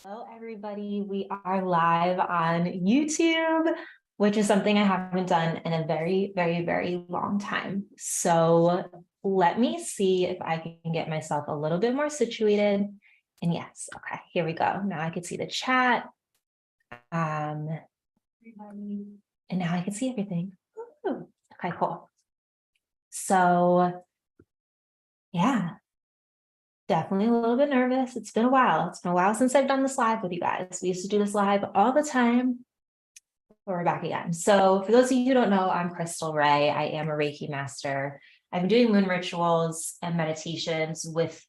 Hello, everybody. We are live on YouTube, which is something I haven't done in a very, very, very long time. So let me see if I can get myself a little bit more situated. And yes, okay, here we go. Now I can see the chat. Everybody, and now I can see everything. Ooh, okay, cool. So yeah, definitely a little bit nervous. It's been a while. It's been a while since I've done this live with you guys. We used to do this live all the time. We're back again. So for those of you who don't know, I'm Crystal Ray. I am a Reiki master. I've been doing moon rituals and meditations with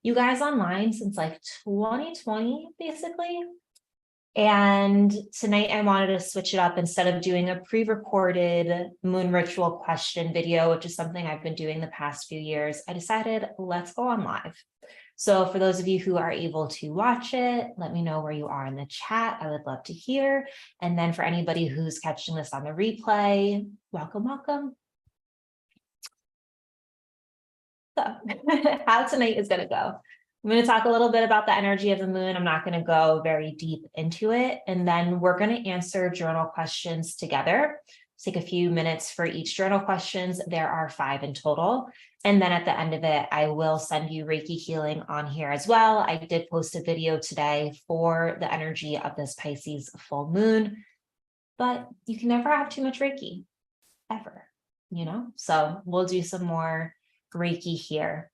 you guys online since like 2020, basically. And tonight I wanted to switch it up. Instead of doing a pre-recorded moon ritual question video, which is something I've been doing the past few years, I decided let's go on live. So for those of you who are able to watch it, let me know where you are in the chat. I would love to hear. And then for anybody who's catching this on the replay, welcome, welcome. So how tonight is going to go. I'm going to talk a little bit about the energy of the moon. I'm not going to go very deep into it. And then we're going to answer journal questions together. Take a few minutes for each journal questions. There are 5 in total. And then at the end of it, I will send you Reiki healing on here as well. I did post a video today for the energy of this Pisces full moon, but you can never have too much Reiki, ever, you know? So we'll do some more Reiki here.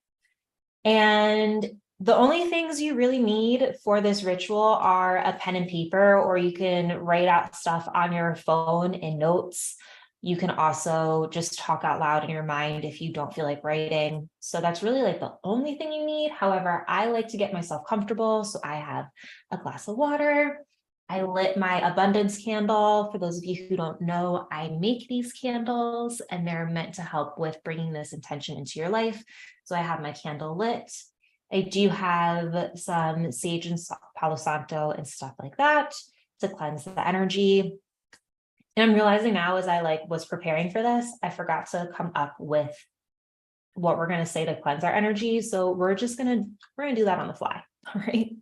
And the only things you really need for this ritual are a pen and paper, or you can write out stuff on your phone in notes. You can also just talk out loud in your mind if you don't feel like writing. So that's really like the only thing you need. However, I like to get myself comfortable. So I have a glass of water. I lit my abundance candle. For those of you who don't know, I make these candles and they're meant to help with bringing this intention into your life. So I have my candle lit. I do have some sage and Palo Santo and stuff like that to cleanse the energy. And I'm realizing now as I was preparing for this, I forgot to come up with what we're going to say to cleanse our energy. So we're going to do that on the fly. All right.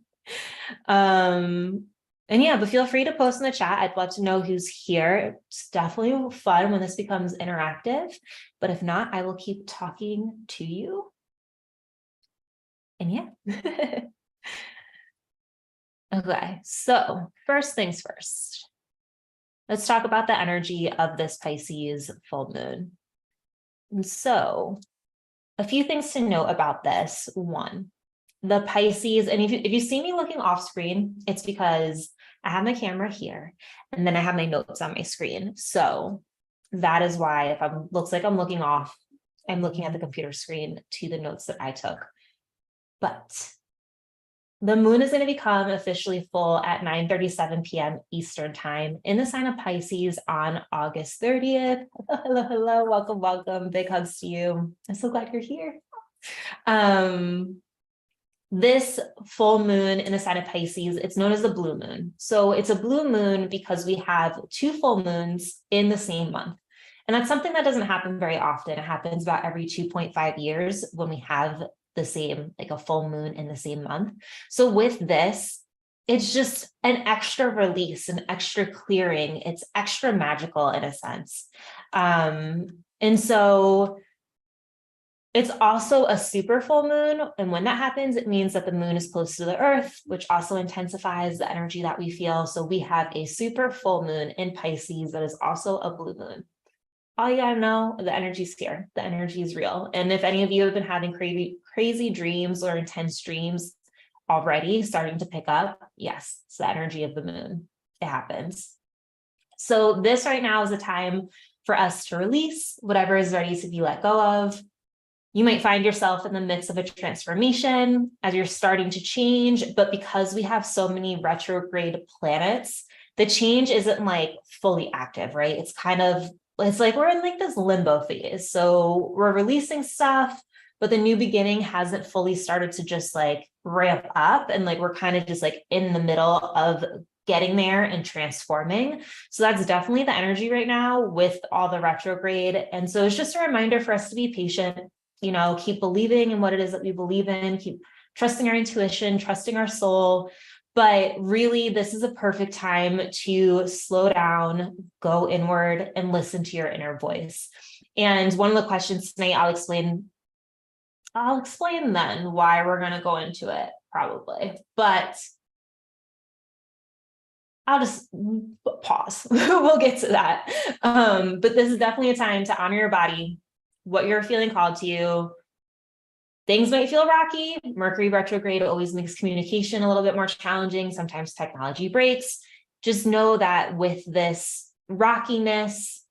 And yeah, but feel free to post in the chat. I'd love to know who's here. It's definitely fun when this becomes interactive, but if not, I will keep talking to you. And yeah. Okay, so first things first. Let's talk about the energy of this Pisces full moon. And so a few things to note about this. One, the Pisces, and if you see me looking off screen, it's because I have my camera here and then I have my notes on my screen. So that is why if looks like I'm looking off, I'm looking at the computer screen to the notes that I took. But the moon is going to become officially full at 9:37 p.m. Eastern time in the sign of Pisces on August 30th. Hello, hello, welcome, welcome. Big hugs to you. I'm so glad you're here. This full moon in the sign of Pisces, it's known as the blue moon. So it's a blue moon because we have 2 full moons in the same month. And that's something that doesn't happen very often. It happens about every 2.5 years when we have the same, like a full moon in the same month. So with this, it's just an extra release, an extra clearing. It's extra magical in a sense. And so it's also a super full moon. And when that happens, it means that the moon is close to the earth, which also intensifies the energy that we feel. So we have a super full moon in Pisces that is also a blue moon. All you gotta know, the energy's here. The energy is real. And if any of you have been having crazy dreams or intense dreams already starting to pick up, yes, it's the energy of the moon. It happens. So this right now is a time for us to release whatever is ready to be let go of. You might find yourself in the midst of a transformation as you're starting to change, but because we have so many retrograde planets, the change isn't like fully active, right? It's like we're in like this limbo phase. So we're releasing stuff, but the new beginning hasn't fully started to just like ramp up. And like we're kind of just like in the middle of getting there and transforming. So that's definitely the energy right now with all the retrograde. And so it's just a reminder for us to be patient, keep believing in what it is that we believe in, keep trusting our intuition, trusting our soul, But really, this is a perfect time to slow down, go inward, and listen to your inner voice. And one of the questions tonight, I'll explain then why we're going to go into it, probably. But I'll just pause. We'll get to that. But this is definitely a time to honor your body, what you're feeling called to you. Things might feel rocky. Mercury retrograde always makes communication a little bit more challenging. Sometimes technology breaks. Just know that with this rockiness,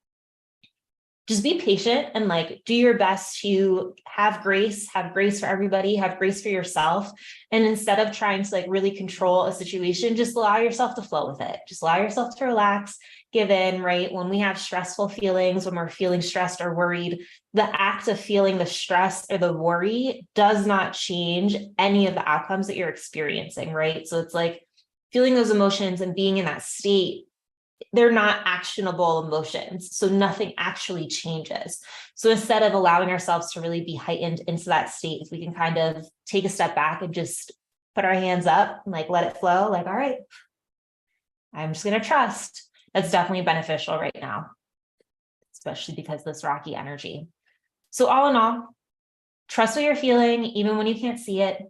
just be patient and like do your best to have grace for everybody, have grace for yourself. And instead of trying to like really control a situation, just allow yourself to flow with it. Just allow yourself to relax, give in, right? When we have stressful feelings, when we're feeling stressed or worried, the act of feeling the stress or the worry does not change any of the outcomes that you're experiencing, right? So it's like feeling those emotions and being in that state, they're not actionable emotions. So nothing actually changes. So instead of allowing ourselves to really be heightened into that state, if we can kind of take a step back and just put our hands up, and like let it flow, like, all right, I'm just going to trust. That's definitely beneficial right now, especially because this rocky energy. So all in all, trust what you're feeling, even when you can't see it,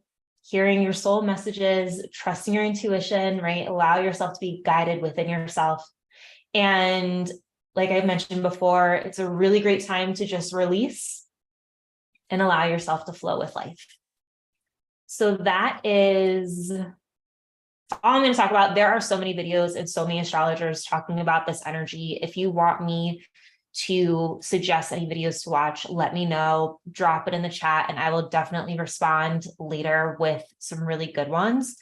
hearing your soul messages, trusting your intuition, right? Allow yourself to be guided within yourself. And like I mentioned before, it's a really great time to just release and allow yourself to flow with life. So that is all I'm going to talk about. There are so many videos and so many astrologers talking about this energy. If you want me to suggest any videos to watch, let me know, drop it in the chat, and I will definitely respond later with some really good ones.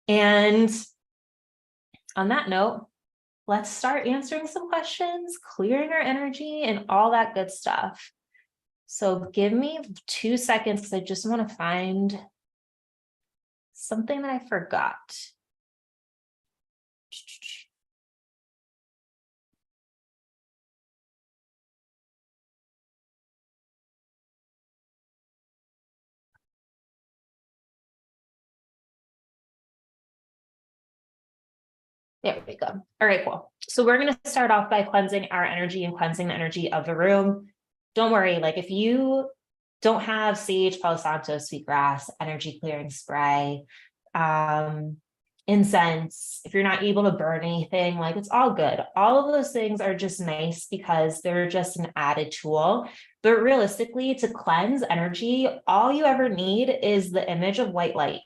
And on that note, let's start answering some questions, clearing our energy, and all that good stuff. So give me 2 seconds because I just want to find something that I forgot. There we go. All right, cool. So we're going to start off by cleansing our energy and cleansing the energy of the room. Don't worry, like if you don't have sage, Palo Santo, sweetgrass, energy clearing spray, incense, if you're not able to burn anything, like it's all good. All of those things are just nice because they're just an added tool. But realistically, to cleanse energy, all you ever need is the image of white light.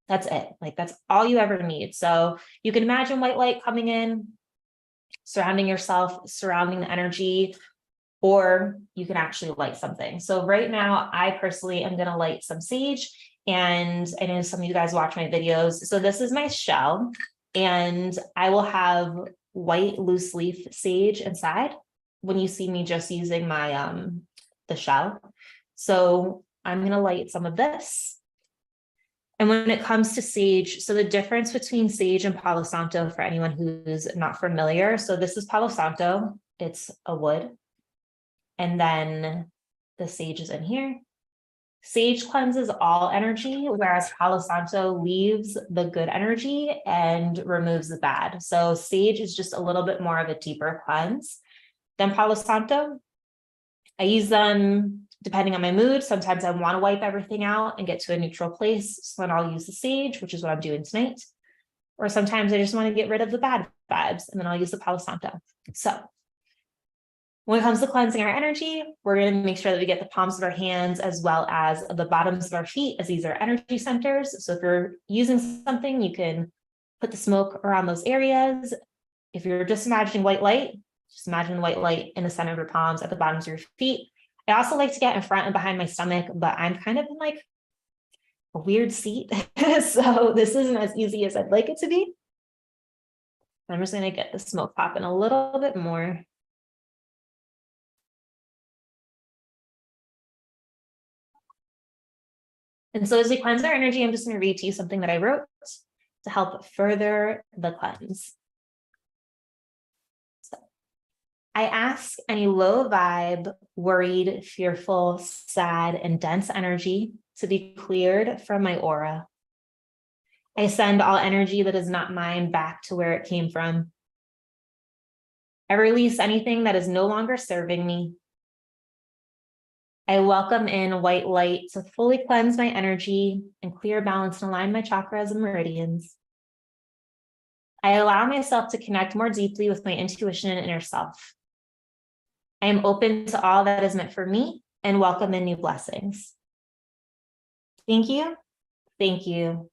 That's it. Like that's all you ever need. So you can imagine white light coming in, surrounding yourself, surrounding the energy, or you can actually light something. So right now, I personally am going to light some sage, and I know some of you guys watch my videos. So this is my shell, and I will have white loose leaf sage inside when you see me just using my the shell. So I'm going to light some of this. And when it comes to sage, so the difference between sage and Palo Santo, for anyone who's not familiar, so this is Palo Santo, it's a wood. And then the sage is in here. Sage cleanses all energy, whereas Palo Santo leaves the good energy and removes the bad. So sage is just a little bit more of a deeper cleanse than Palo Santo. I use them depending on my mood. Sometimes I want to wipe everything out and get to a neutral place. So then I'll use the sage, which is what I'm doing tonight. Or sometimes I just want to get rid of the bad vibes, and then I'll use the Palo Santo. So when it comes to cleansing our energy, we're going to make sure that we get the palms of our hands as well as the bottoms of our feet, as these are energy centers. So if you're using something, you can put the smoke around those areas. If you're just imagining white light, just imagine white light in the center of your palms at the bottoms of your feet. I also like to get in front and behind my stomach, but I'm kind of in like a weird seat. So this isn't as easy as I'd like it to be. I'm just going to get the smoke popping a little bit more. And so as we cleanse our energy, I'm just going to read to you something that I wrote to help further the cleanse. So, I ask any low vibe, worried, fearful, sad, and dense energy to be cleared from my aura. I send all energy that is not mine back to where it came from. I release anything that is no longer serving me. I welcome in white light to fully cleanse my energy and clear, balance, and align my chakras and meridians. I allow myself to connect more deeply with my intuition and inner self. I am open to all that is meant for me and welcome in new blessings. Thank you, thank you,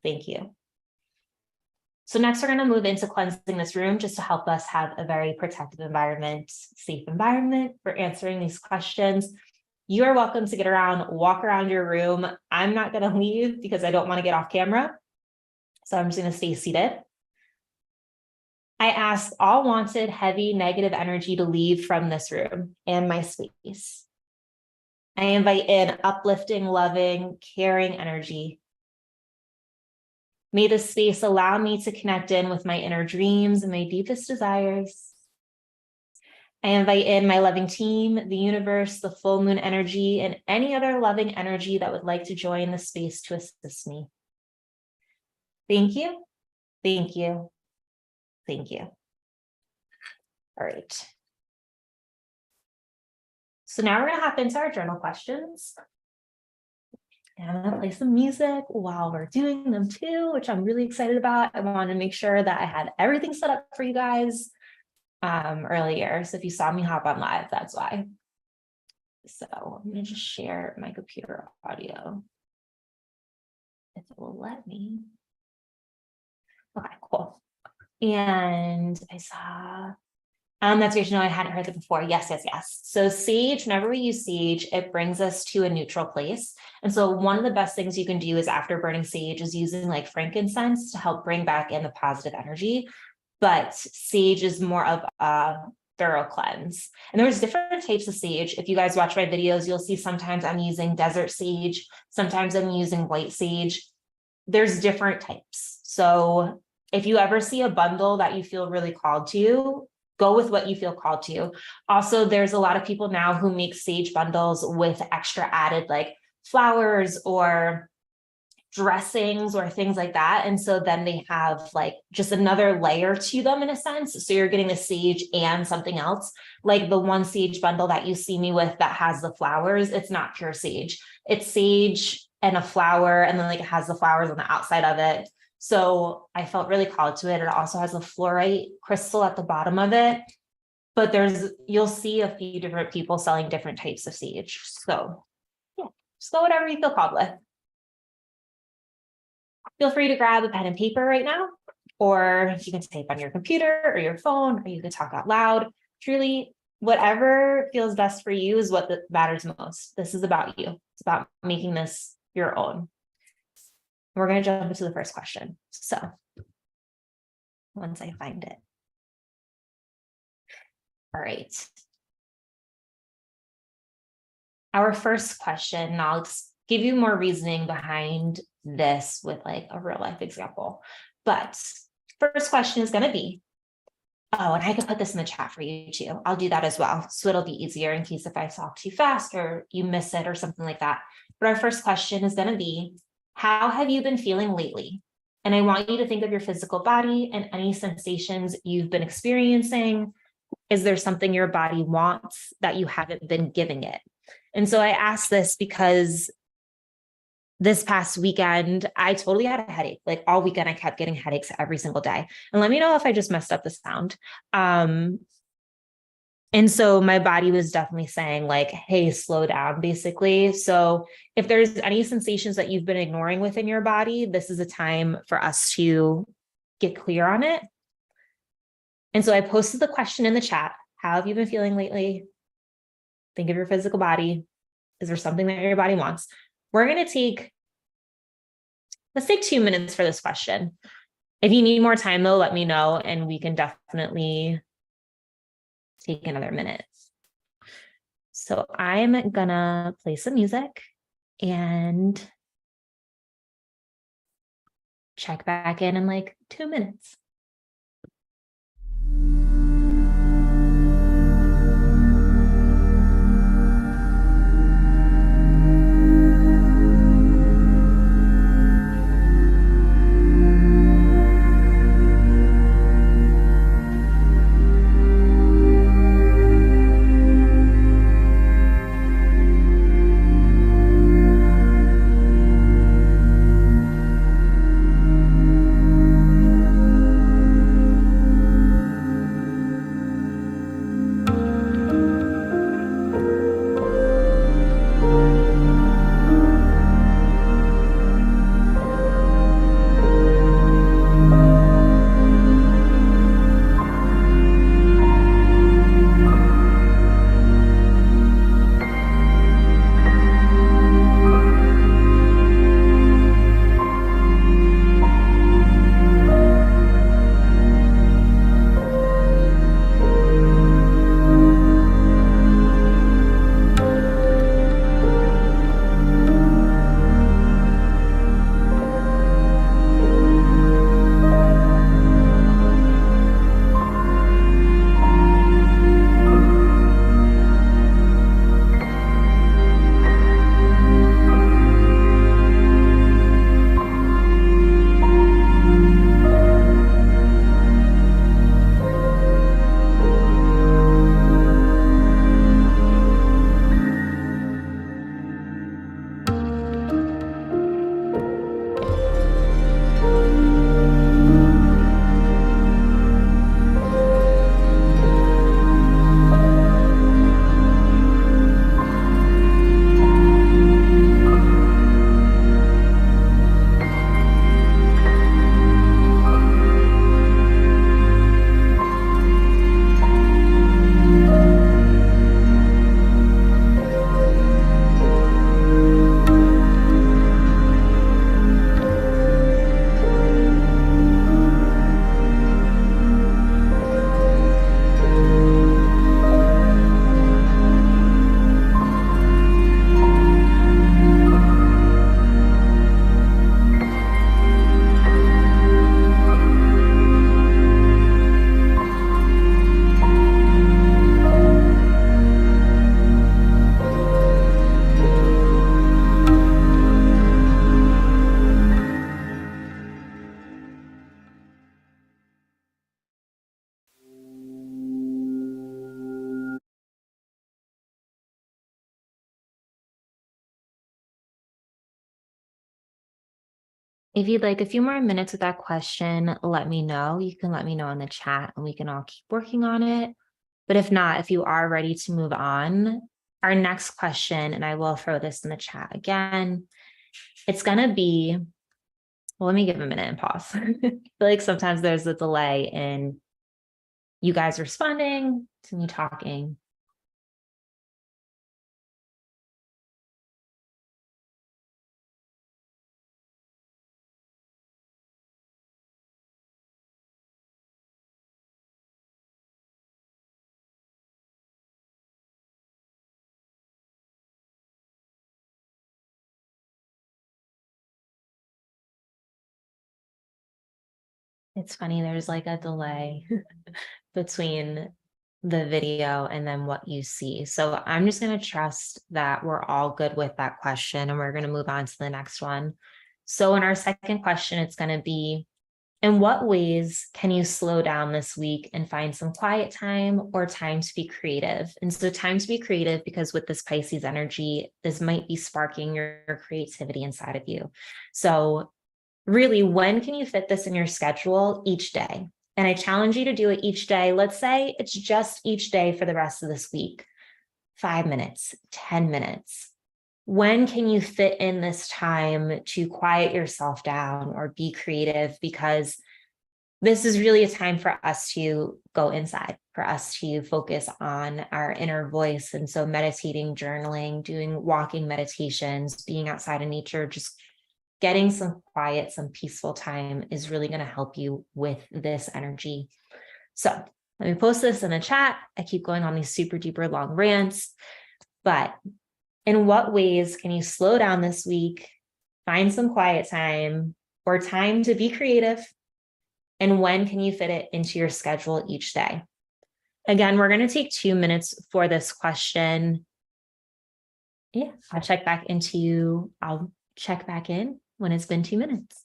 thank you. So next we're going to move into cleansing this room just to help us have a very protective environment, safe environment for answering these questions. You are welcome to get around, walk around your room. I'm not going to leave because I don't want to get off camera. So I'm just going to stay seated. I ask all wanted, heavy, negative energy to leave from this room and my space. I invite in uplifting, loving, caring energy. May this space allow me to connect in with my inner dreams and my deepest desires. I invite in my loving team, the universe, the full moon energy, and any other loving energy that would like to join the space to assist me. Thank you, thank you, thank you. All right. So now we're going to hop into our journal questions. And I'm going to play some music while we're doing them too, which I'm really excited about. I wanted to make sure that I had everything set up for you guys earlier. So if you saw me hop on live, that's why. So I'm going to just share my computer audio, if it will let me. Okay, cool. And I saw, that's great to know. I hadn't heard that before. Yes, yes, yes. So sage, whenever we use sage, it brings us to a neutral place. And so one of the best things you can do is after burning sage is using like frankincense to help bring back in the positive energy. But sage is more of a thorough cleanse. And there's different types of sage. If you guys watch my videos, you'll see sometimes I'm using desert sage. Sometimes I'm using white sage. There's different types. So if you ever see a bundle that you feel really called to, go with what you feel called to. Also, there's a lot of people now who make sage bundles with extra added like flowers or dressings or things like that. And so then they have like just another layer to them in a sense. So you're getting the sage and something else. Like the one sage bundle that you see me with that has the flowers, it's not pure sage. It's sage and a flower, and then like it has the flowers on the outside of it. So I felt really called to it. It also has a fluorite crystal at the bottom of it. But you'll see a few different people selling different types of sage. So yeah, just go whatever you feel called with. Feel free to grab a pen and paper right now, or you can type on your computer or your phone, or you can talk out loud. Truly, whatever feels best for you is what matters most. This is about you. It's about making this your own. We're going to jump into the first question. So once I find it. All right. Our first question, and I'll give you more reasoning behind this with like a real life example. But first question is going to be, oh, and I could put this in the chat for you too. I'll do that as well. So it'll be easier in case if I talk too fast or you miss it or something like that. But our first question is going to be, how have you been feeling lately? And I want you to think of your physical body and any sensations you've been experiencing. Is there something your body wants that you haven't been giving it? And so I asked this because this past weekend, I totally had a headache. Like all weekend, I kept getting headaches every single day. And let me know if I just messed up the sound. And so my body was definitely saying like, hey, slow down, basically. So if there's any sensations that you've been ignoring within your body, this is a time for us to get clear on it. And so I posted the question in the chat. How have you been feeling lately? Think of your physical body. Is there something that your body wants? We're going to let's take 2 minutes for this question. If you need more time though, let me know and we can definitely take another minute. So I'm gonna play some music and check back in like 2 minutes. If you'd like a few more minutes with that question, let me know. You can let me know in the chat and we can all keep working on it. But if not, if you are ready to move on, our next question, and I will throw this in the chat again, it's going to be, well, let me give a minute and pause. I feel like sometimes there's a delay in you guys responding to me talking. It's funny, there's like a delay between the video and then what you see. So I'm just going to trust that we're all good with that question and we're going to move on to the next one. So in our second question, it's going to be, in what ways can you slow down this week and find some quiet time or time to be creative? And so time to be creative, because with this Pisces energy, this might be sparking your creativity inside of you. So really, when can you fit this in your schedule each day? And I challenge you to do it each day. Let's say it's just each day for the rest of this week, 5 minutes, 10 minutes. When can you fit in this time to quiet yourself down or be creative? Because this is really a time for us to go inside, for us to focus on our inner voice. And so meditating, journaling, doing walking meditations, being outside in nature, just getting some quiet, some peaceful time is really going to help you with this energy. So let me post this in the chat. I keep going on these super duper long rants, but in what ways can you slow down this week, find some quiet time or time to be creative? And when can you fit it into your schedule each day? Again, we're going to take 2 minutes for this question. Yeah, I'll check back in when it's been 2 minutes.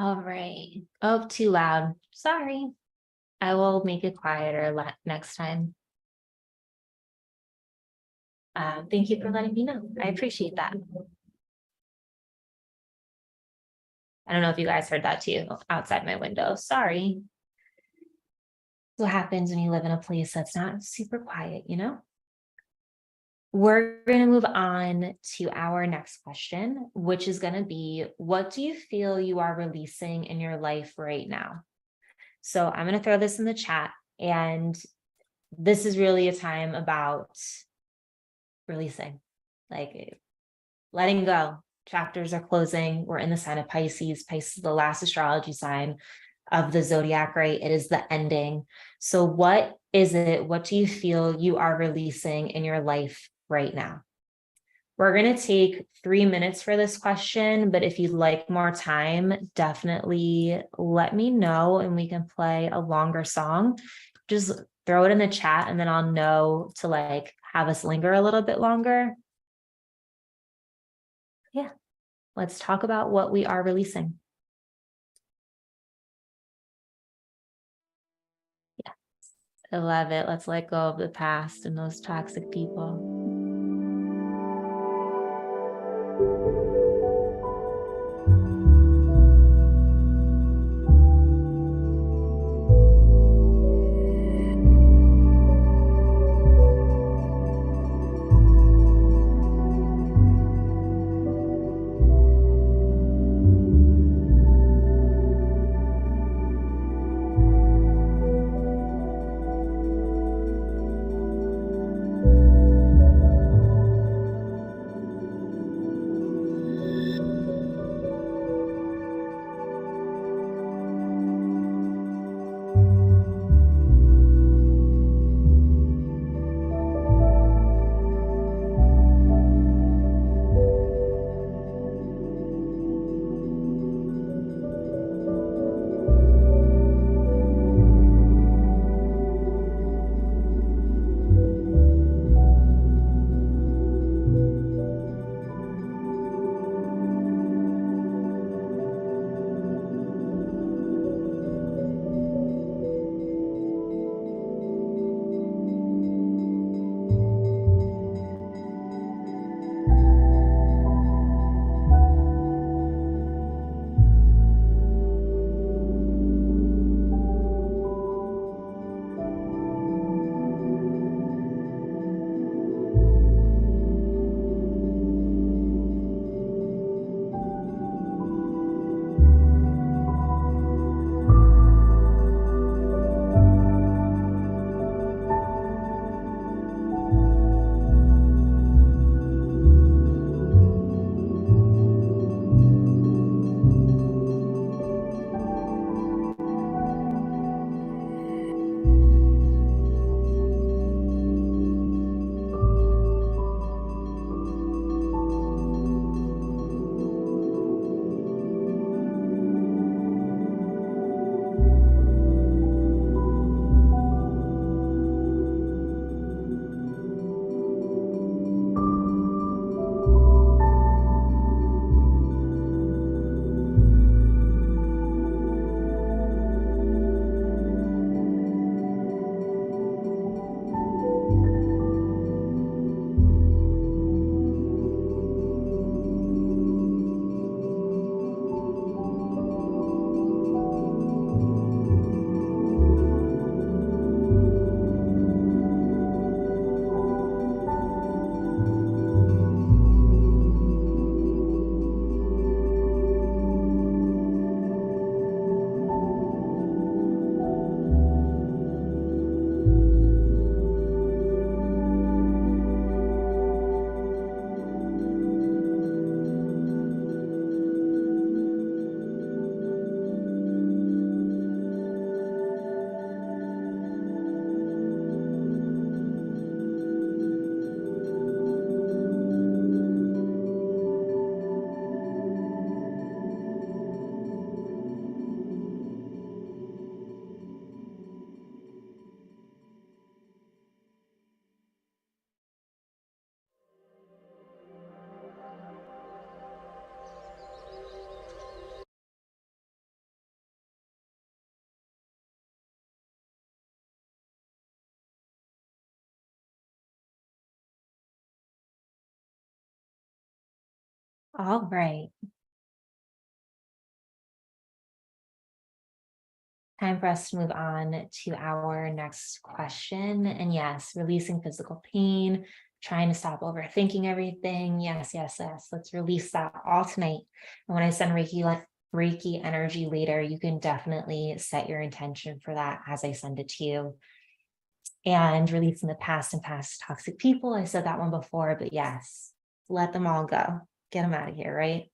All right. Oh, too loud. Sorry. I will make it quieter next time. Thank you for letting me know. I appreciate that. I don't know if you guys heard that too outside my window. Sorry. What happens when you live in a place that's not super quiet, you know? We're going to move on to our next question, which is going to be, what do you feel you are releasing in your life right now? So I'm going to throw this in the chat, and this is really a time about releasing, like letting go. Chapters are closing. We're in the sign of Pisces. Pisces is the last astrology sign of the zodiac, right? It is the ending. So what is it? What do you feel you are releasing in your life right now? We're going to take 3 minutes for this question, but if you'd like more time, definitely let me know and we can play a longer song. Just throw it in the chat and then I'll know to like have us linger a little bit longer. Yeah, let's talk about what we are releasing. Yeah, I love it. Let's let go of the past and those toxic people. All right. Time for us to move on to our next question. And yes, releasing physical pain, trying to stop overthinking everything. Yes, yes, yes. Let's release that all tonight. And when I send Reiki energy later, you can definitely set your intention for that as I send it to you. And releasing the past and past toxic people. I said that one before, but yes, let them all go. Get them out of here, right?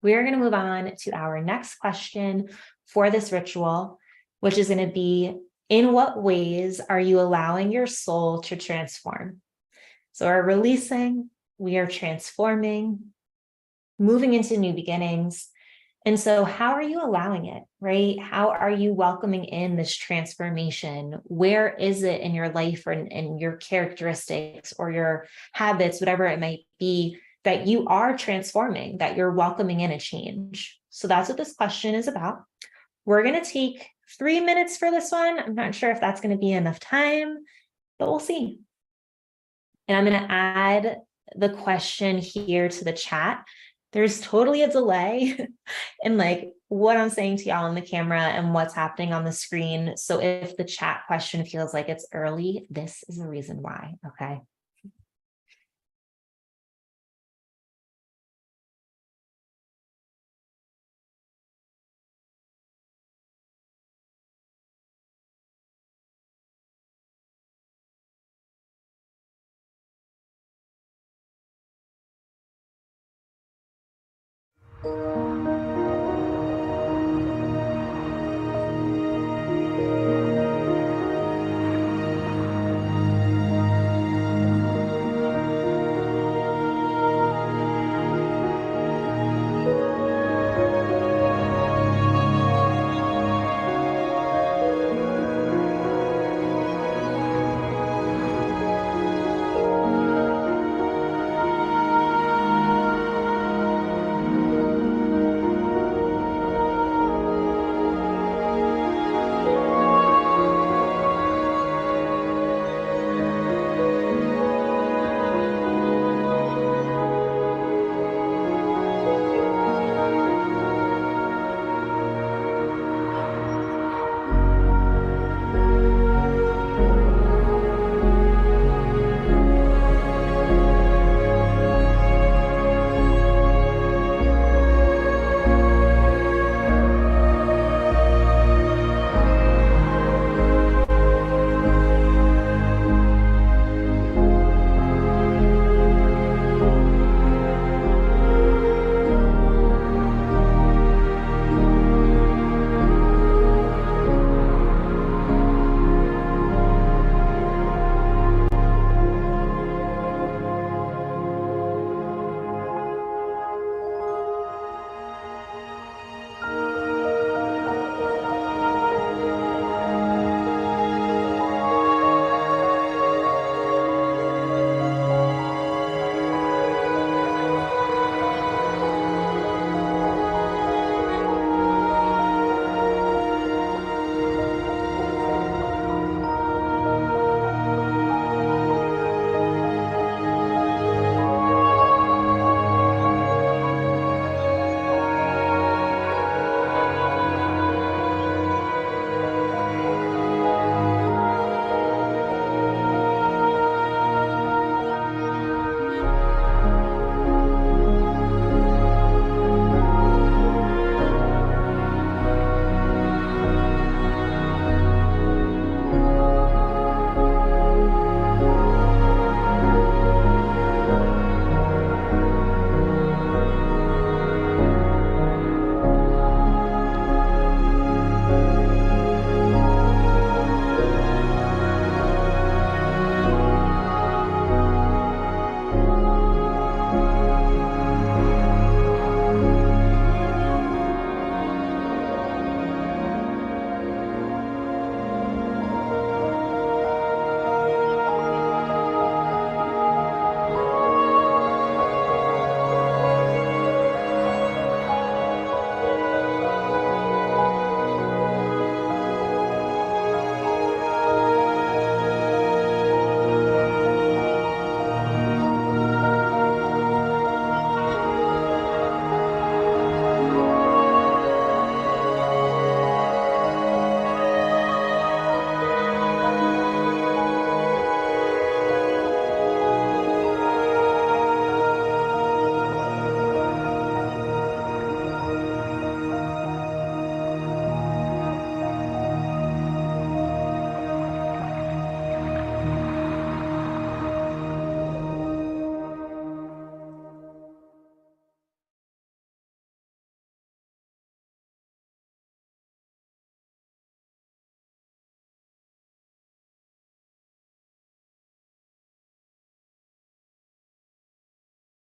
We're going to move on to our next question for this ritual, which is going to be, in what ways are you allowing your soul to transform? So we're releasing, we are transforming, moving into new beginnings. And so how are you allowing it, right? How are you welcoming in this transformation? Where is it in your life or in your characteristics or your habits, whatever it might be, that you are transforming, that you're welcoming in a change? So that's what this question is about. We're going to take 3 minutes for this one. I'm not sure if that's going to be enough time, but we'll see. And I'm going to add the question here to the chat. There's totally a delay in like what I'm saying to y'all on the camera and what's happening on the screen. So if the chat question feels like it's early, this is the reason why, okay?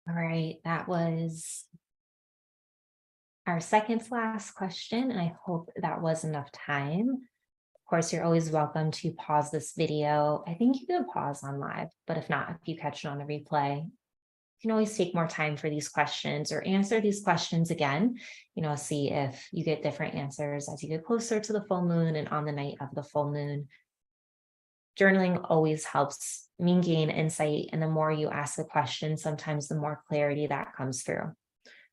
All right, that was our second to last question, and I hope that was enough time. Of course, you're always welcome to pause this video. I think you can pause on live, but if not, if you catch it on a replay, you can always take more time for these questions or answer these questions again, see if you get different answers as you get closer to the full moon and on the night of the full moon. Journaling always helps me gain insight, and the more you ask the question, sometimes the more clarity that comes through.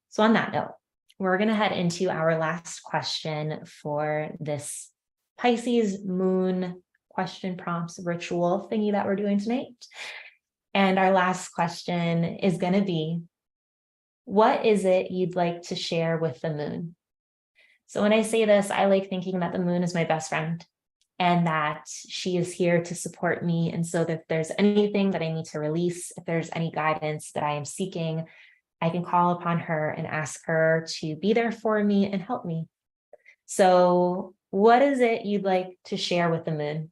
So on that note, we're going to head into our last question for this Pisces moon question prompts ritual thingy that we're doing tonight. And our last question is going to be, what is it you'd like to share with the moon? So when I say this, I like thinking that the moon is my best friend and that she is here to support me. And so that if there's anything that I need to release, if there's any guidance that I am seeking, I can call upon her and ask her to be there for me and help me. So what is it you'd like to share with the moon?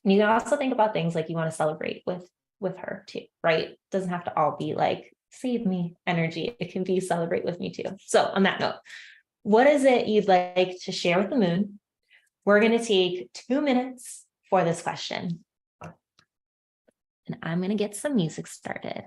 And you can also think about things like you want to celebrate with her too, right? It doesn't have to all be like, save me energy. It can be celebrate with me too. So on that note, what is it you'd like to share with the moon? We're going to take 2 minutes for this question. And I'm going to get some music started.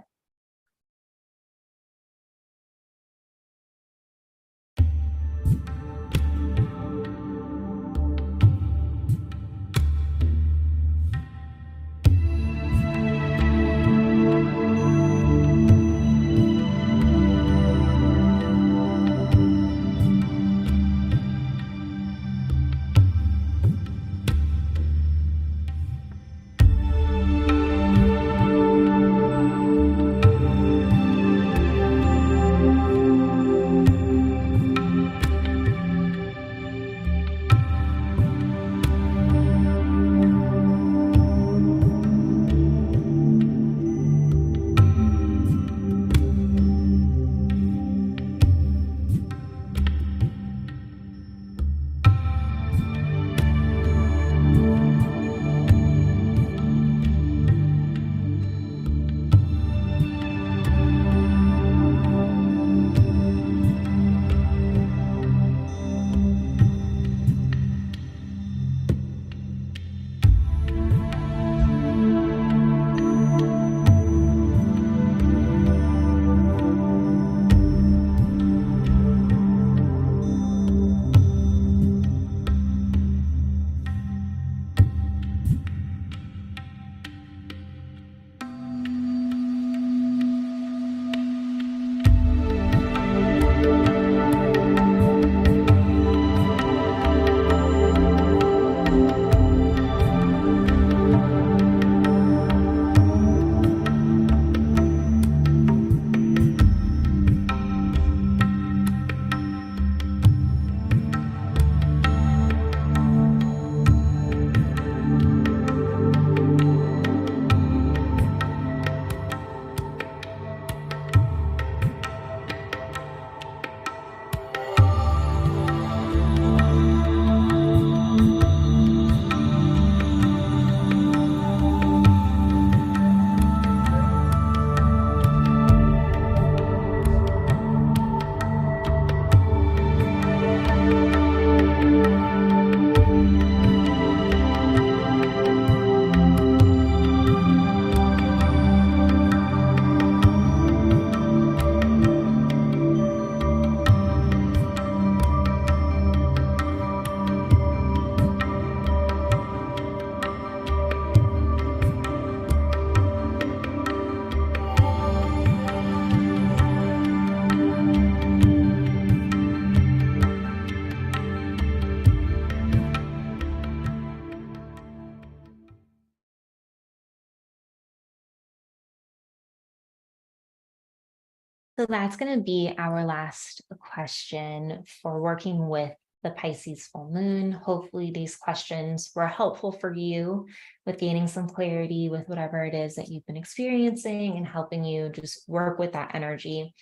So that's going to be our last question for working with the Pisces full moon. Hopefully these questions were helpful for you with gaining some clarity with whatever it is that you've been experiencing and helping you just work with that energy,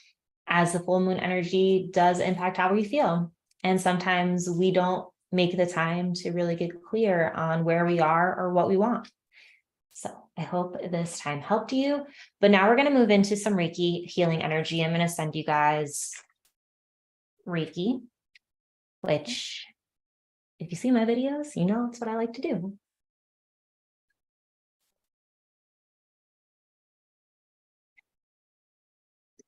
as the full moon energy does impact how we feel. And sometimes we don't make the time to really get clear on where we are or what we want. So I hope this time helped you. But now we're going to move into some Reiki healing energy. I'm going to send you guys Reiki, which if you see my videos, you know it's what I like to do.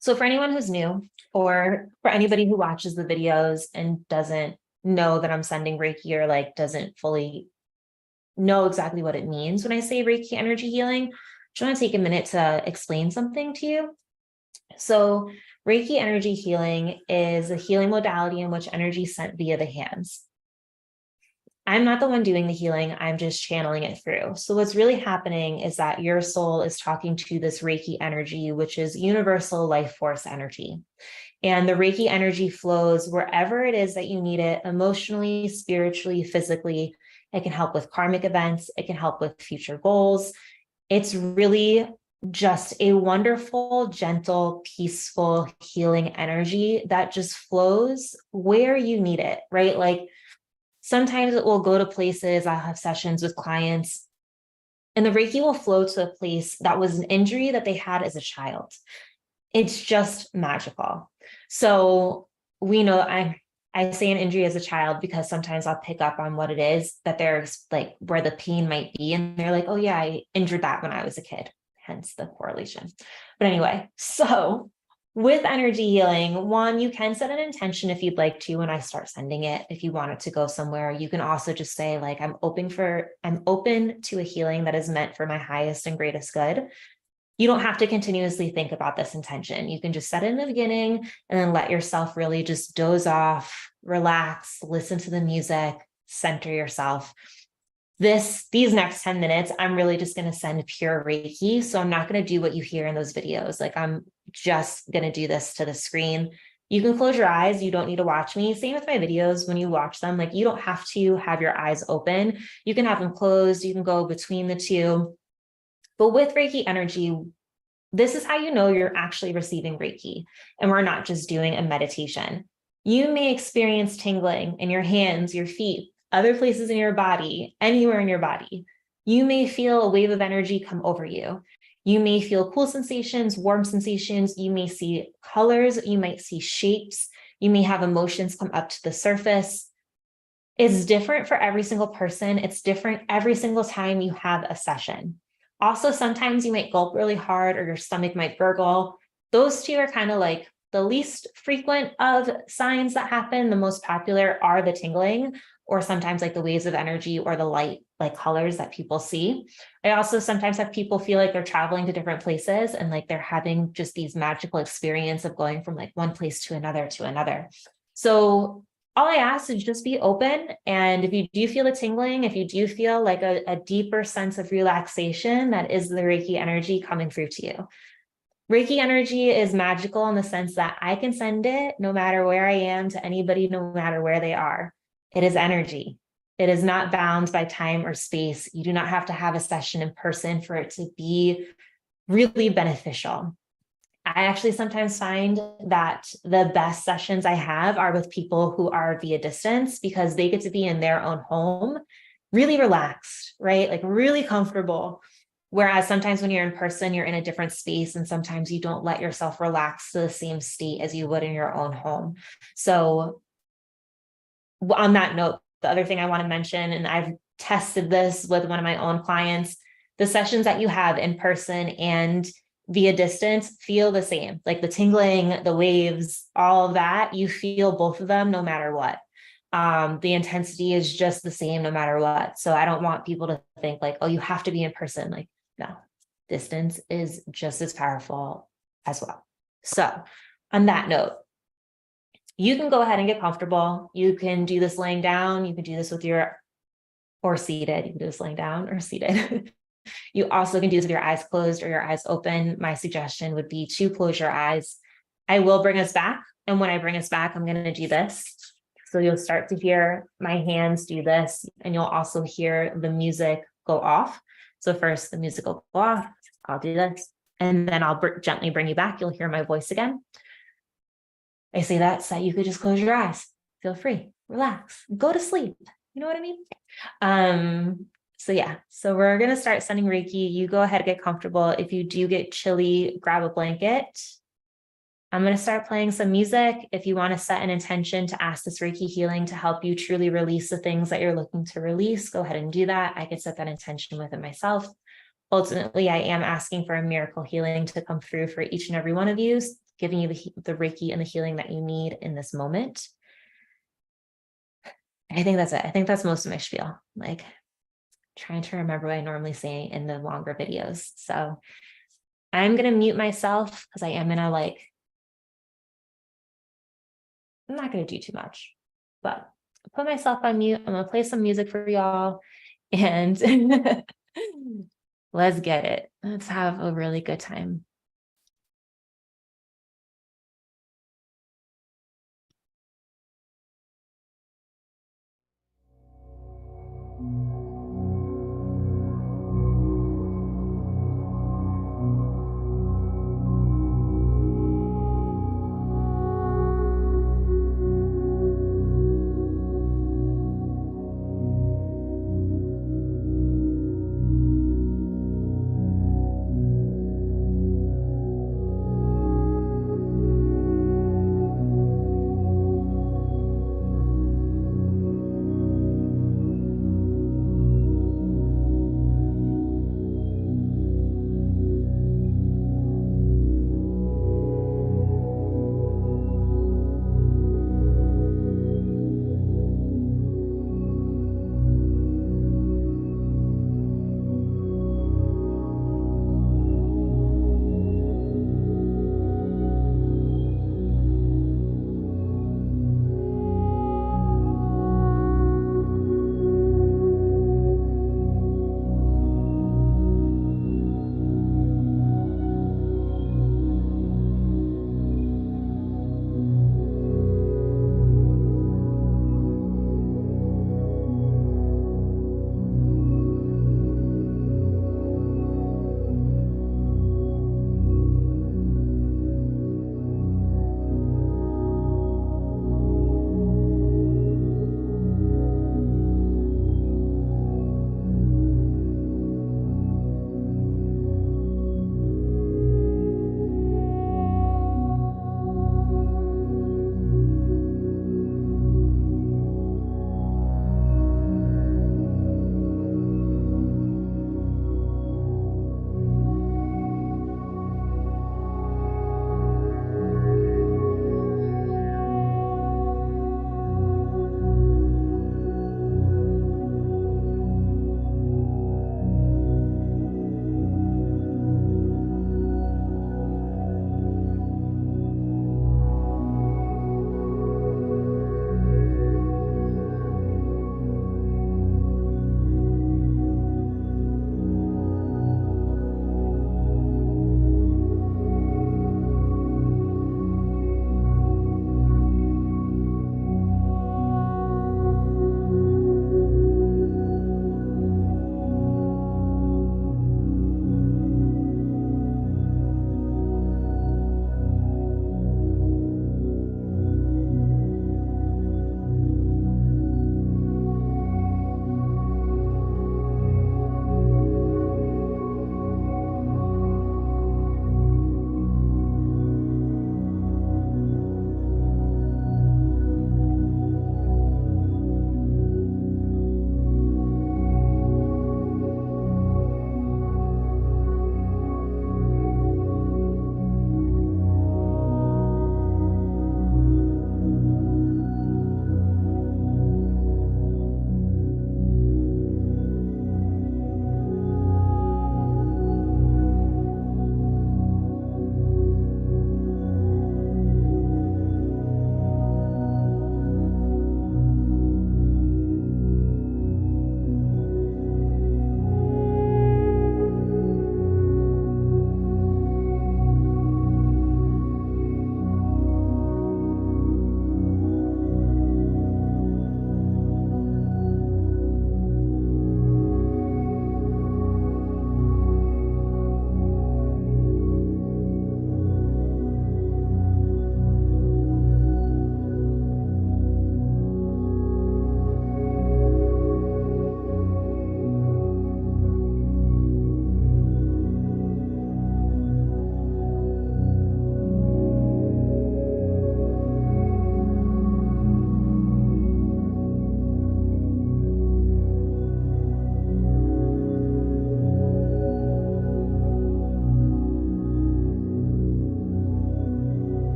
So for anyone who's new, or for anybody who watches the videos and doesn't know that I'm sending Reiki, or like doesn't fully know exactly what it means when I say Reiki energy healing, I just want to take a minute to explain something to you. So Reiki energy healing is a healing modality in which energy is sent via the hands. I'm not the one doing the healing, I'm just channeling it through. So what's really happening is that your soul is talking to this Reiki energy, which is universal life force energy. And the Reiki energy flows wherever it is that you need it, emotionally, spiritually, physically. It can help with karmic events. It can help with future goals. It's really just a wonderful, gentle, peaceful, healing energy that just flows where you need it, right? Like sometimes it will go to places, I'll have sessions with clients, and the Reiki will flow to a place that was an injury that they had as a child. It's just magical. So we know I say an injury as a child because sometimes I'll pick up on what it is that there's like where the pain might be. And they're like, oh yeah, I injured that when I was a kid, hence the correlation. But anyway, so with energy healing, one, you can set an intention if you'd like to when I start sending it. If you want it to go somewhere, you can also just say like, I'm open to a healing that is meant for my highest and greatest good. You don't have to continuously think about this intention. You can just set it in the beginning and then let yourself really just doze off, relax, listen to the music, center yourself. These next 10 minutes, I'm really just going to send pure Reiki. So I'm not going to do what you hear in those videos. Like I'm just going to do this to the screen. You can close your eyes. You don't need to watch me. Same with my videos. When you watch them, like you don't have to have your eyes open. You can have them closed. You can go between the two. But with Reiki energy, this is how you know you're actually receiving Reiki and we're not just doing a meditation. You may experience tingling in your hands, your feet, other places in your body, anywhere in your body. You may feel a wave of energy come over you. You may feel cool sensations, warm sensations. You may see colors. You might see shapes. You may have emotions come up to the surface. It's different for every single person. It's different every single time you have a session. Also, sometimes you might gulp really hard or your stomach might gurgle. Those two are kind of like the least frequent of signs that happen. The most popular are the tingling, or sometimes like the waves of energy or the light, like colors that people see. I also sometimes have people feel like they're traveling to different places and like they're having just these magical experience of going from like one place to another to another. So all I ask is just be open. And if you do feel the tingling, if you do feel like a deeper sense of relaxation, that is the Reiki energy coming through to you. Reiki energy is magical in the sense that I can send it no matter where I am to anybody, no matter where they are. It is energy. It is not bound by time or space. You do not have to have a session in person for it to be really beneficial. I actually sometimes find that the best sessions I have are with people who are via distance because they get to be in their own home, really relaxed, right? Like really comfortable. Whereas sometimes when you're in person, you're in a different space and sometimes you don't let yourself relax to the same state as you would in your own home. So on that note, the other thing I want to mention, and I've tested this with one of my own clients, the sessions that you have in person and via distance feel the same, like the tingling, the waves, all of that, you feel both of them no matter what. The intensity is just the same no matter what. So I don't want people to think like, oh, you have to be in person. Like, no, distance is just as powerful as well. So on that note, you can go ahead and get comfortable. You can do this laying down. You can do this or seated. You can do this laying down or seated. You also can do this with your eyes closed or your eyes open. My suggestion would be to close your eyes. I will bring us back. And when I bring us back, I'm going to do this. So you'll start to hear my hands do this, and you'll also hear the music go off. So first the music will go off. I'll do this, and then I'll gently bring you back. You'll hear my voice again. I say that so you could just close your eyes. Feel free, relax, go to sleep. You know what I mean? So yeah, so we're going to start sending Reiki. You go ahead and get comfortable. If you do get chilly, grab a blanket. I'm going to start playing some music. If you want to set an intention to ask this Reiki healing to help you truly release the things that you're looking to release, go ahead and do that. I could set that intention with it myself. Ultimately, I am asking for a miracle healing to come through for each and every one of you, giving you the Reiki and the healing that you need in this moment. I think that's it. I think that's most of my spiel. Like, trying to remember what I normally say in the longer videos. So I'm going to mute myself because I am going to I'm not going to do too much, but put myself on mute. I'm going to play some music for y'all and let's get it. Let's have a really good time.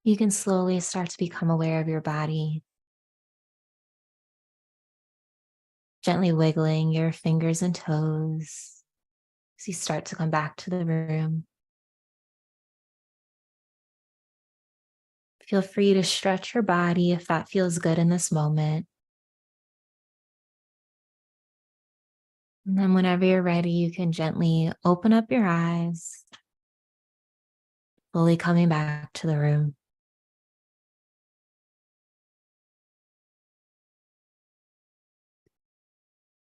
You can slowly start to become aware of your body, gently wiggling your fingers and toes as you start to come back to the room. Feel free to stretch your body if that feels good in this moment. And then whenever you're ready, you can gently open up your eyes, slowly coming back to the room.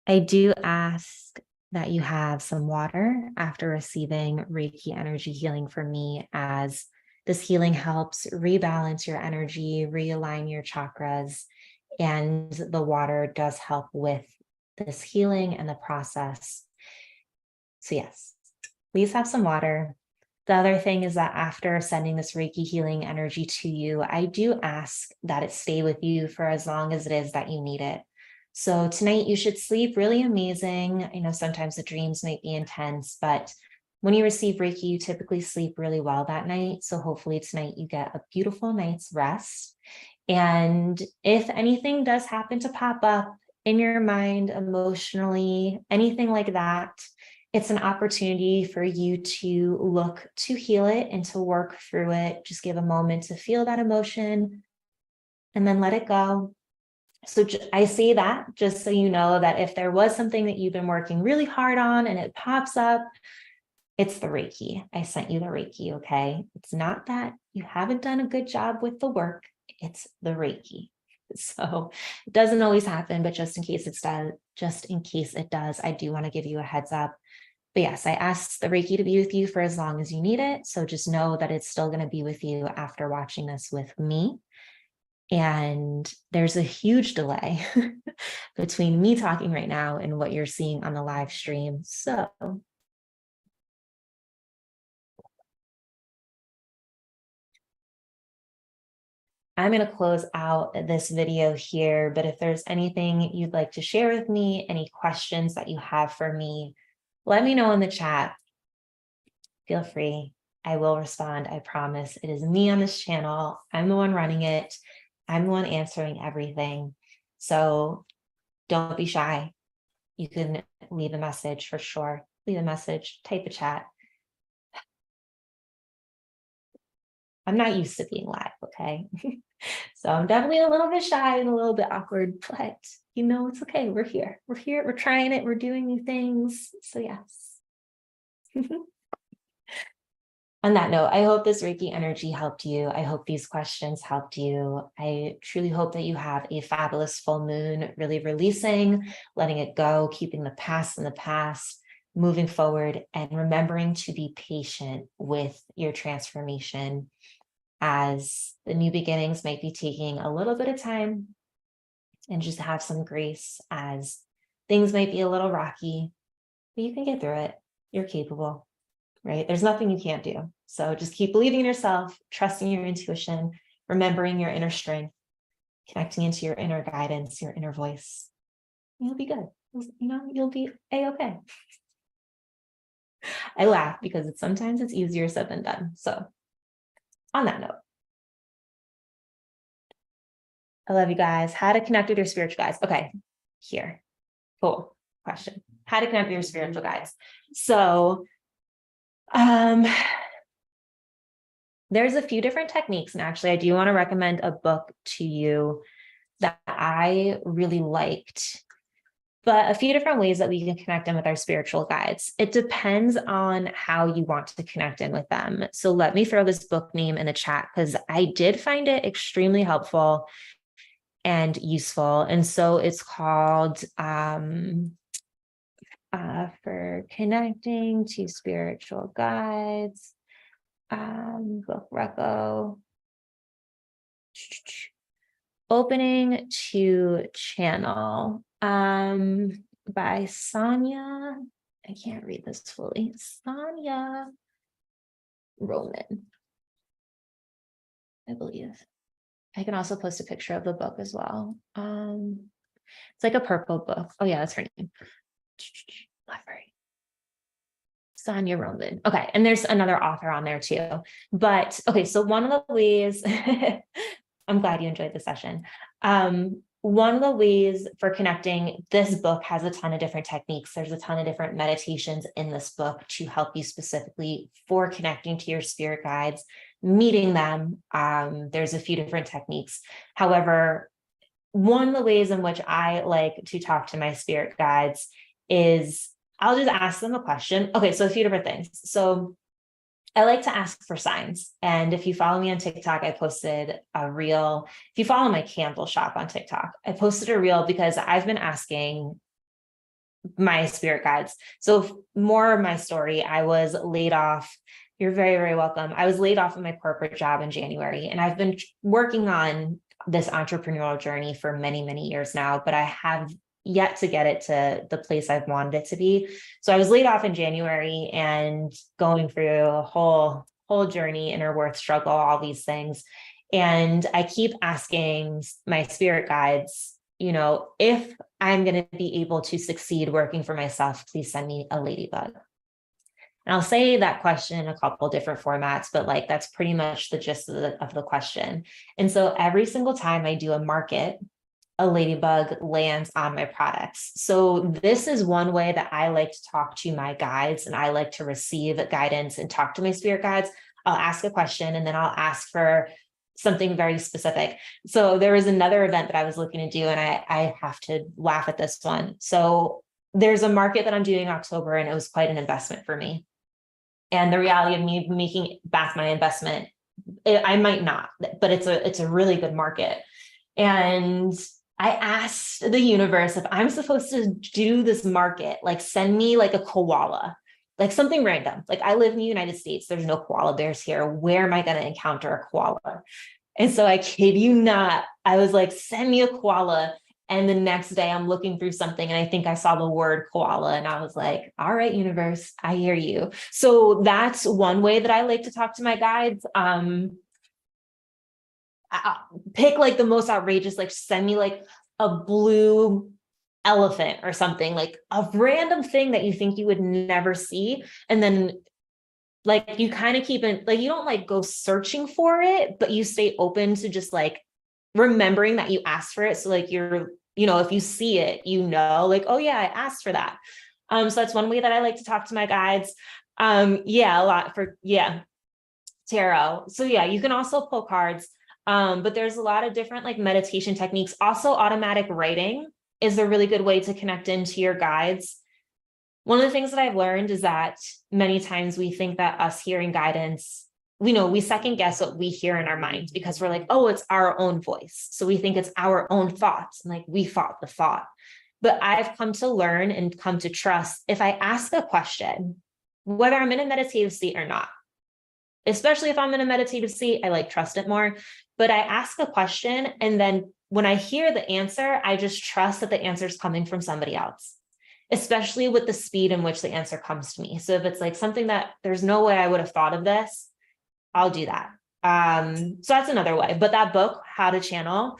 I do ask that you have some water after receiving Reiki energy healing from me, as this healing helps rebalance your energy, realign your chakras, and the water does help with this healing and the process. So yes, please have some water. The other thing is that after sending this Reiki healing energy to you, I do ask that it stay with you for as long as it is that you need it. So tonight you should sleep really amazing. I know sometimes the dreams might be intense, but when you receive Reiki, you typically sleep really well that night. So hopefully tonight you get a beautiful night's rest. And if anything does happen to pop up in your mind, emotionally, anything like that, it's an opportunity for you to look to heal it and to work through it. Just give a moment to feel that emotion and then let it go. So I say that just so you know that if there was something that you've been working really hard on and it pops up, It's the Reiki. I sent you the Reiki, okay? It's not that you haven't done a good job with the work, it's the Reiki. So it doesn't always happen, but just in case it does, I do want to give you a heads up. But yes, I asked the Reiki to be with you for as long as you need it. So just know that it's still going to be with you after watching this with me. And there's a huge delay between me talking right now and what you're seeing on the live stream. So I'm going to close out this video here, but if there's anything you'd like to share with me, any questions that you have for me, let me know in the chat. Feel free. I will respond. I promise. It is me on this channel. I'm the one running it. I'm the one answering everything. So don't be shy. You can leave a message for sure. Leave a message, type a chat. I'm not used to being live, okay? So I'm definitely a little bit shy and a little bit awkward, but it's okay. We're here. We're trying it. We're doing new things. So yes. On that note, I hope this Reiki energy helped you. I hope these questions helped you. I truly hope that you have a fabulous full moon, really releasing, letting it go, keeping the past in the past, moving forward, and remembering to be patient with your transformation, as the new beginnings might be taking a little bit of time, and just have some grace as things might be a little rocky, but you can get through it. You're capable, right? There's nothing you can't do. So just keep believing in yourself, trusting your intuition, remembering your inner strength, connecting into your inner guidance, your inner voice. You'll be good. You'll be a-okay. I laugh because sometimes it's easier said than done. So on that note, I love you guys. How to connect with your spiritual guides. Okay, here. Cool question. How to connect with your spiritual guides. So there's a few different techniques, and actually I do want to recommend a book to you that I really liked, but a few different ways that we can connect in with our spiritual guides. It depends on how you want to connect in with them. So let me throw this book name in the chat because I did find it extremely helpful and useful. And so it's called For Connecting to Spiritual Guides, book reco, Opening to Channel, by Sonia. I can't read this fully. Sonia Roman, I believe. I can also post a picture of the book as well. It's like a purple book. Oh yeah, that's her name. Library. Sonia Roman. Okay, and there's another author on there too. But okay, so one of the ways, I'm glad you enjoyed the session. One of the ways for connecting, this book has a ton of different techniques. There's a ton of different meditations in this book to help you specifically for connecting to your spirit guides, meeting them. There's a few different techniques. However, one of the ways in which I like to talk to my spirit guides is I'll just ask them a question. Okay, so a few different things. So I like to ask for signs. And if you follow me on TikTok, I posted a reel. If you follow my candle shop on TikTok, I posted a reel because I've been asking my spirit guides. So more of my story, I was laid off. You're very, very welcome. I was laid off of my corporate job in January, and I've been working on this entrepreneurial journey for many, many years now, but I have yet to get it to the place I've wanted it to be. So I was laid off in January and going through a whole journey, inner worth struggle, all these things. And I keep asking my spirit guides, if I'm going to be able to succeed working for myself, please send me a ladybug. And I'll say that question in a couple different formats, but that's pretty much the gist of the question. And so every single time I do a market, a ladybug lands on my products. So this is one way that I like to talk to my guides, and I like to receive guidance and talk to my spirit guides. I'll ask a question and then I'll ask for something very specific. So there was another event that I was looking to do, and I have to laugh at this one. So there's a market that I'm doing in October, and it was quite an investment for me. And the reality of me making back my investment, I might not, but it's a really good market. And I asked the universe if I'm supposed to do this market, like send me like a koala, like something random. Like I live in the United States, there's no koala bears here. Where am I going to encounter a koala? And so I kid you not, I was like, send me a koala. And the next day I'm looking through something and I think I saw the word koala and I was like, all right, universe, I hear you. So that's one way that I like to talk to my guides. Pick like the most outrageous, like send me like a blue elephant or something, like a random thing that you think you would never see. And then like you kind of keep it, like you don't like go searching for it, but you stay open to just like remembering that you asked for it. So like you're, if you see it, like, oh yeah, I asked for that. So that's one way that I like to talk to my guides. Yeah, a lot for, tarot. So yeah, you can also pull cards. But there's a lot of different like meditation techniques. Also, automatic writing is a really good way to connect into your guides. One of the things that I've learned is that many times we think that us hearing guidance, we second guess what we hear in our minds because we're like, oh, it's our own voice. So we think it's our own thoughts and like we thought the thought. But I've come to learn and come to trust if I ask a question, whether I'm in a meditative state or not, especially if I'm in a meditative state, I like trust it more. But I ask a question, and then when I hear the answer, I just trust that the answer is coming from somebody else, especially with the speed in which the answer comes to me. So if it's like something that there's no way I would have thought of this, I'll do that. So that's another way. But that book, How to Channel,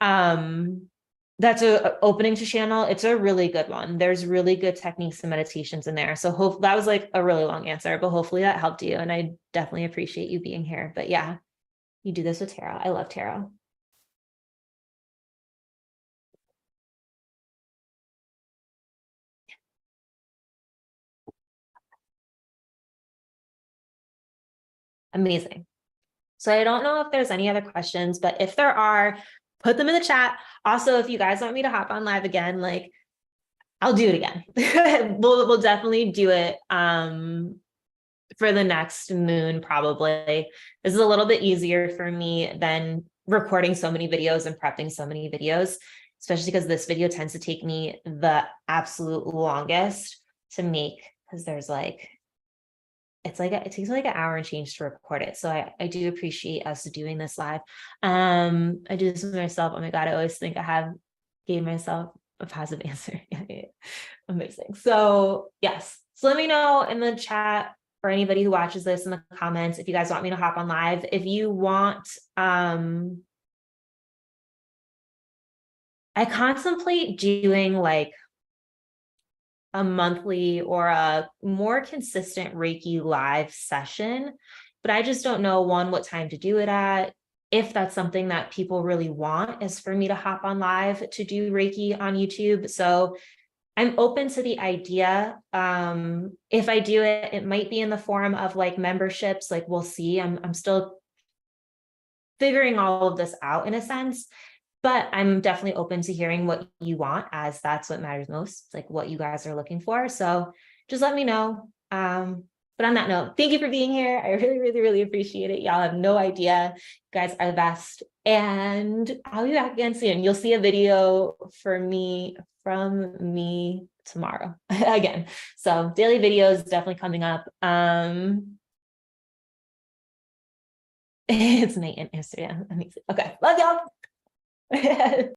that's a opening to channel. It's a really good one. There's really good techniques and meditations in there. So that was like a really long answer, but hopefully that helped you. And I definitely appreciate you being here. But yeah, you do this with tarot. I love tarot. Amazing. So I don't know if there's any other questions, but if there are, put them in the chat. Also, if you guys want me to hop on live again, like I'll do it again. We'll definitely do it for the next moon, probably. This is a little bit easier for me than recording so many videos and prepping so many videos, especially because this video tends to take me the absolute longest to make because there's like, it takes like an hour and change to record it. So I do appreciate us doing this live. I do this with myself. Oh my God, I always think gave myself a positive answer. Amazing. So yes. So let me know in the chat or anybody who watches this in the comments if you guys want me to hop on live. If you want, I contemplate doing like a monthly or a more consistent Reiki live session, but I just don't know, one, what time to do it at. If that's something that people really want is for me to hop on live to do Reiki on YouTube. So I'm open to the idea. If I do it, it might be in the form of like memberships, like we'll see. I'm still figuring all of this out in a sense. But I'm definitely open to hearing what you want, as that's what matters most, like what you guys are looking for. So just let me know. But on that note, thank you for being here. I really, really, really appreciate it. Y'all have no idea. You guys are the best. And I'll be back again soon. You'll see a video from me tomorrow again. So daily videos definitely coming up. It's night in Amsterdam. Amazing. Okay. Love y'all.